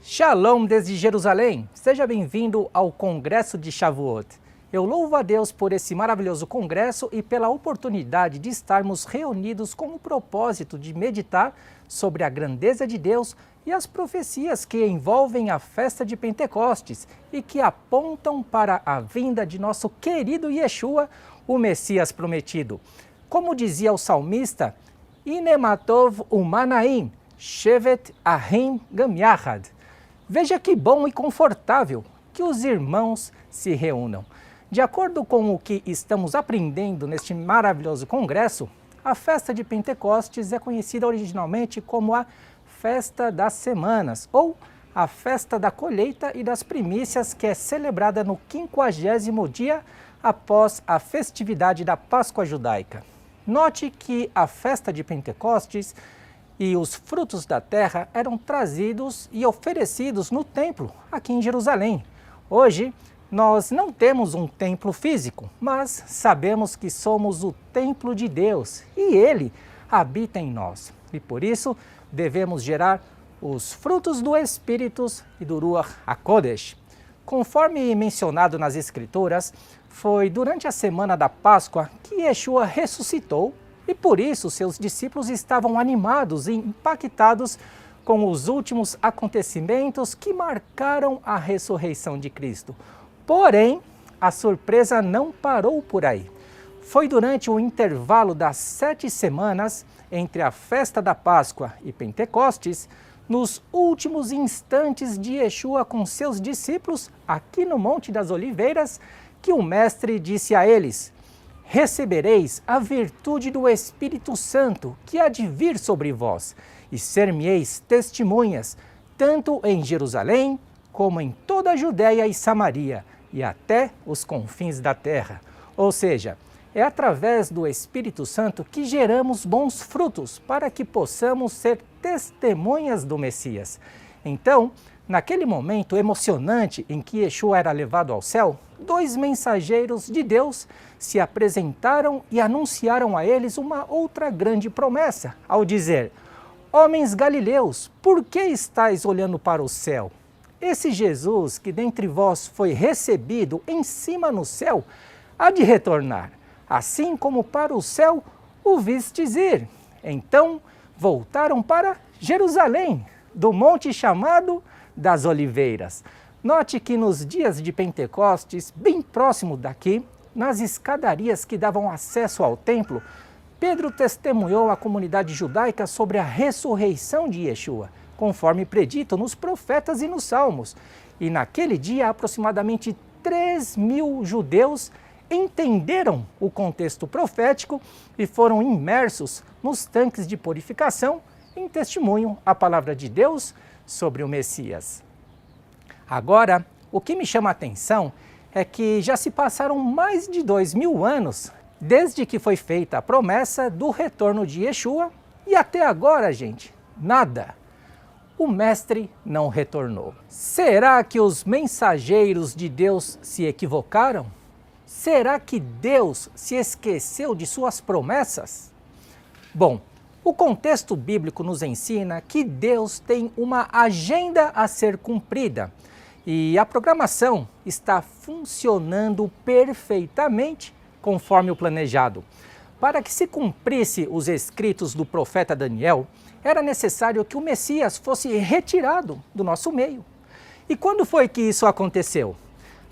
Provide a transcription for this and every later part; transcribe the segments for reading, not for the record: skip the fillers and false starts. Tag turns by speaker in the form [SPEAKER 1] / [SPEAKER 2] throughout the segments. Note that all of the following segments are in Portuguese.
[SPEAKER 1] Shalom desde Jerusalém, seja bem-vindo ao Congresso de Shavuot. Eu louvo a Deus por esse maravilhoso congresso e pela oportunidade de estarmos reunidos com o propósito de meditar sobre a grandeza de Deus e as profecias que envolvem a festa de Pentecostes e que apontam para a vinda de nosso querido Yeshua, o Messias prometido. Como dizia o salmista, Inematov umanaim, shevet ahim gam yachad. Veja que bom e confortável que os irmãos se reúnam. De acordo com o que estamos aprendendo neste maravilhoso congresso, a festa de Pentecostes é conhecida originalmente como a Festa das Semanas, ou a Festa da Colheita e das Primícias, que é celebrada no 50º dia após a festividade da Páscoa judaica. Note que a festa de Pentecostes e os frutos da terra eram trazidos e oferecidos no templo, aqui em Jerusalém. Hoje, nós não temos um templo físico, mas sabemos que somos o templo de Deus e Ele habita em nós. E por isso, devemos gerar os frutos do Espírito e do Ruach HaKodesh. Conforme mencionado nas Escrituras, foi durante a semana da Páscoa que Yeshua ressuscitou e por isso seus discípulos estavam animados e impactados com os últimos acontecimentos que marcaram a ressurreição de Cristo. Porém, a surpresa não parou por aí. Foi durante o intervalo das 7 semanas entre a festa da Páscoa e Pentecostes, nos últimos instantes de Yeshua com seus discípulos, aqui no Monte das Oliveiras, que o Mestre disse a eles: recebereis a virtude do Espírito Santo que há de vir sobre vós, e ser-me-eis testemunhas, tanto em Jerusalém, como em toda a Judéia e Samaria, e até os confins da terra. Ou seja, é através do Espírito Santo que geramos bons frutos para que possamos ser testemunhas do Messias. Então, naquele momento emocionante em que Yeshua era levado ao céu, 2 mensageiros de Deus se apresentaram e anunciaram a eles uma outra grande promessa, ao dizer: homens galileus, por que estáis olhando para o céu? Esse Jesus que dentre vós foi recebido em cima no céu, há de retornar, assim como para o céu o vistes ir. Então voltaram para Jerusalém, do monte chamado das Oliveiras. Note que nos dias de Pentecostes, bem próximo daqui, nas escadarias que davam acesso ao templo, Pedro testemunhou à comunidade judaica sobre a ressurreição de Yeshua, conforme predito nos profetas e nos salmos. E naquele dia, aproximadamente 3.000 judeus entenderam o contexto profético e foram imersos nos tanques de purificação em testemunho à palavra de Deus sobre o Messias. Agora, o que me chama a atenção é que já se passaram mais de 2.000 anos desde que foi feita a promessa do retorno de Yeshua e até agora, gente, nada. O Mestre não retornou. Será que os mensageiros de Deus se equivocaram? Será que Deus se esqueceu de suas promessas? Bom, o contexto bíblico nos ensina que Deus tem uma agenda a ser cumprida e a programação está funcionando perfeitamente conforme o planejado. Para que se cumprisse os escritos do profeta Daniel, era necessário que o Messias fosse retirado do nosso meio. E quando foi que isso aconteceu?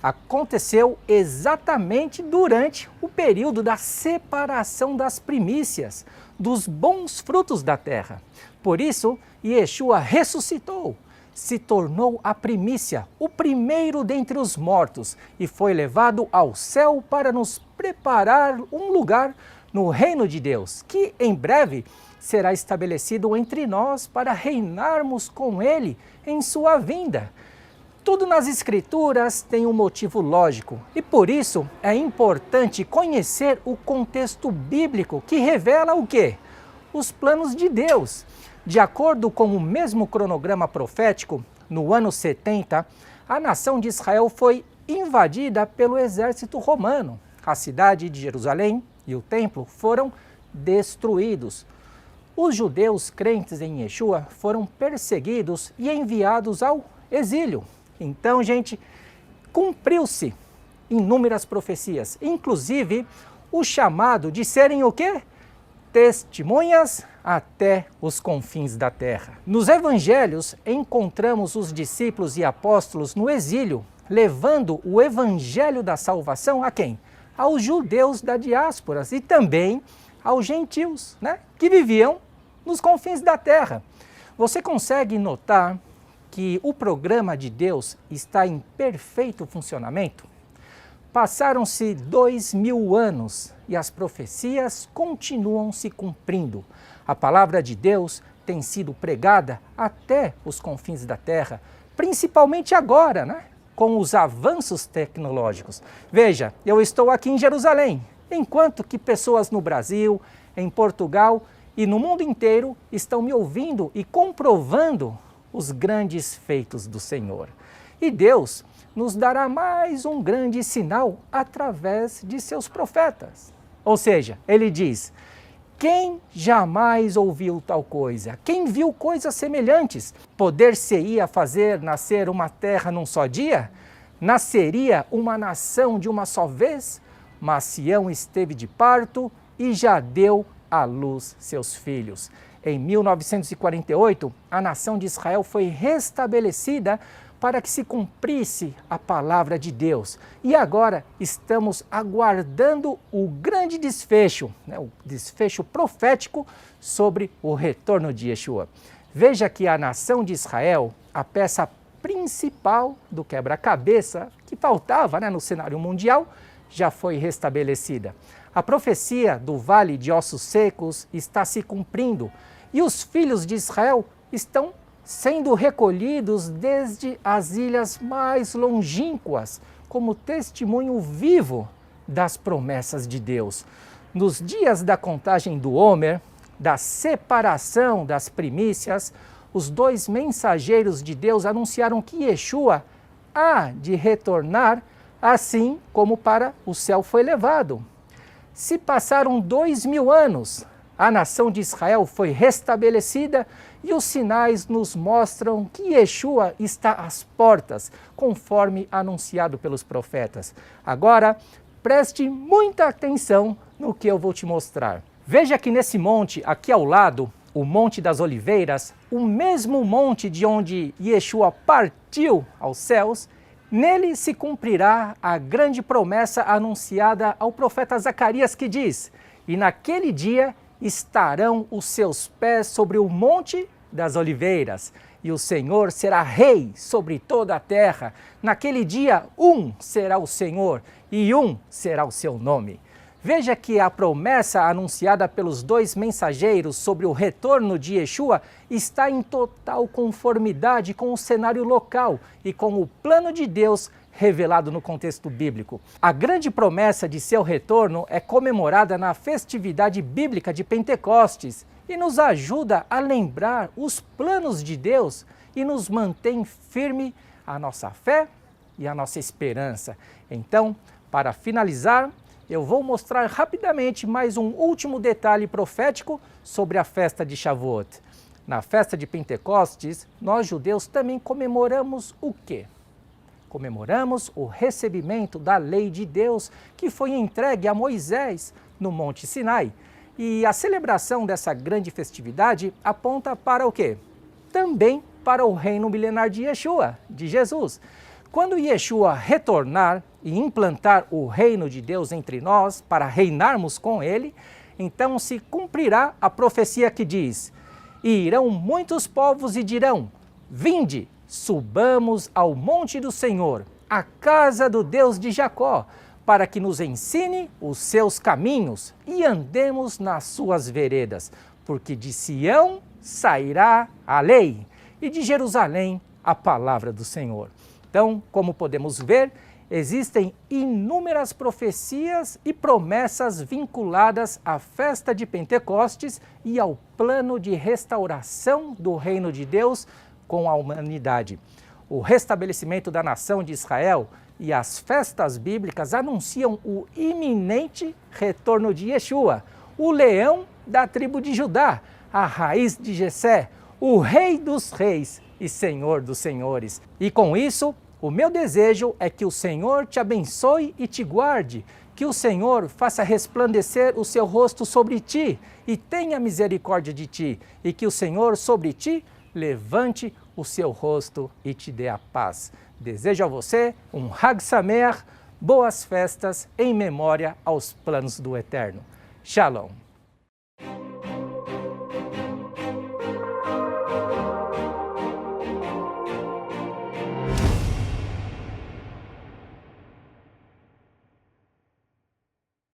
[SPEAKER 1] Aconteceu exatamente durante o período da separação das primícias, dos bons frutos da terra. Por isso, Yeshua ressuscitou, se tornou a primícia, o primeiro dentre os mortos, e foi levado ao céu para nos preparar um lugar no reino de Deus, que em breve será estabelecido entre nós para reinarmos com Ele em sua vinda. Tudo nas Escrituras tem um motivo lógico e por isso é importante conhecer o contexto bíblico que revela o quê? Os planos de Deus. De acordo com o mesmo cronograma profético, no ano 70, a nação de Israel foi invadida pelo exército romano. A cidade de Jerusalém e o templo foram destruídos. Os judeus crentes em Yeshua foram perseguidos e enviados ao exílio. Então, gente, cumpriu-se inúmeras profecias, inclusive o chamado de serem o quê? Testemunhas até os confins da terra. Nos evangelhos, encontramos os discípulos e apóstolos no exílio, levando o evangelho da salvação a quem? Aos judeus da diáspora e também aos gentios, que viviam nos confins da terra. Você consegue notar que o programa de Deus está em perfeito funcionamento? Passaram-se 2000 anos e as profecias continuam se cumprindo. A palavra de Deus tem sido pregada até os confins da terra, principalmente agora, com os avanços tecnológicos. Veja, eu estou aqui em Jerusalém, enquanto que pessoas no Brasil, em Portugal e no mundo inteiro estão me ouvindo e comprovando os grandes feitos do Senhor. E Deus nos dará mais um grande sinal através de seus profetas. Ou seja, ele diz: quem jamais ouviu tal coisa? Quem viu coisas semelhantes? Poder-se-ia fazer nascer uma terra num só dia? Nasceria uma nação de uma só vez? Mas Sião esteve de parto e já deu à luz seus filhos. Em 1948, a nação de Israel foi restabelecida para que se cumprisse a palavra de Deus. E agora estamos aguardando o grande desfecho, o desfecho profético sobre o retorno de Yeshua. Veja que a nação de Israel, a peça principal do quebra-cabeça que faltava no cenário mundial, já foi restabelecida. A profecia do Vale de Ossos Secos está se cumprindo e os filhos de Israel estão sendo recolhidos desde as ilhas mais longínquas, como testemunho vivo das promessas de Deus. Nos dias da contagem do Homer, da separação das primícias, os dois mensageiros de Deus anunciaram que Yeshua há de retornar, assim como para o céu foi levado. Se passaram 2000 anos, a nação de Israel foi restabelecida e os sinais nos mostram que Yeshua está às portas, conforme anunciado pelos profetas. Agora, preste muita atenção no que eu vou te mostrar. Veja que nesse monte, aqui ao lado, o Monte das Oliveiras, o mesmo monte de onde Yeshua partiu aos céus, nele se cumprirá a grande promessa anunciada ao profeta Zacarias, que diz: e naquele dia estarão os seus pés sobre o Monte das Oliveiras, e o Senhor será rei sobre toda a terra. Naquele dia, um será o Senhor, e um será o seu nome. Veja que a promessa anunciada pelos dois mensageiros sobre o retorno de Yeshua está em total conformidade com o cenário local e com o plano de Deus revelado no contexto bíblico. A grande promessa de seu retorno é comemorada na festividade bíblica de Pentecostes e nos ajuda a lembrar os planos de Deus e nos mantém firme a nossa fé e a nossa esperança. Então, para finalizar, eu vou mostrar rapidamente mais um último detalhe profético sobre a festa de Shavuot. Na festa de Pentecostes, nós judeus também comemoramos o quê? Comemoramos o recebimento da lei de Deus que foi entregue a Moisés no Monte Sinai. E a celebração dessa grande festividade aponta para o quê? Também para o reino milenar de Yeshua, de Jesus. Quando Yeshua retornar e implantar o reino de Deus entre nós para reinarmos com ele, então se cumprirá a profecia que diz: e irão muitos povos e dirão: vinde, subamos ao monte do Senhor, à casa do Deus de Jacó, para que nos ensine os seus caminhos e andemos nas suas veredas, porque de Sião sairá a lei e de Jerusalém a palavra do Senhor. Então, como podemos ver, existem inúmeras profecias e promessas vinculadas à festa de Pentecostes e ao plano de restauração do reino de Deus com a humanidade. O restabelecimento da nação de Israel e as festas bíblicas anunciam o iminente retorno de Yeshua, o leão da tribo de Judá, a raiz de Jessé, o rei dos reis e Senhor dos senhores. E com isso, o meu desejo é que o Senhor te abençoe e te guarde, que o Senhor faça resplandecer o seu rosto sobre ti e tenha misericórdia de ti, e que o Senhor sobre ti levante o seu rosto e te dê a paz. Desejo a você um Hag Sameach, boas festas em memória aos planos do Eterno. Shalom.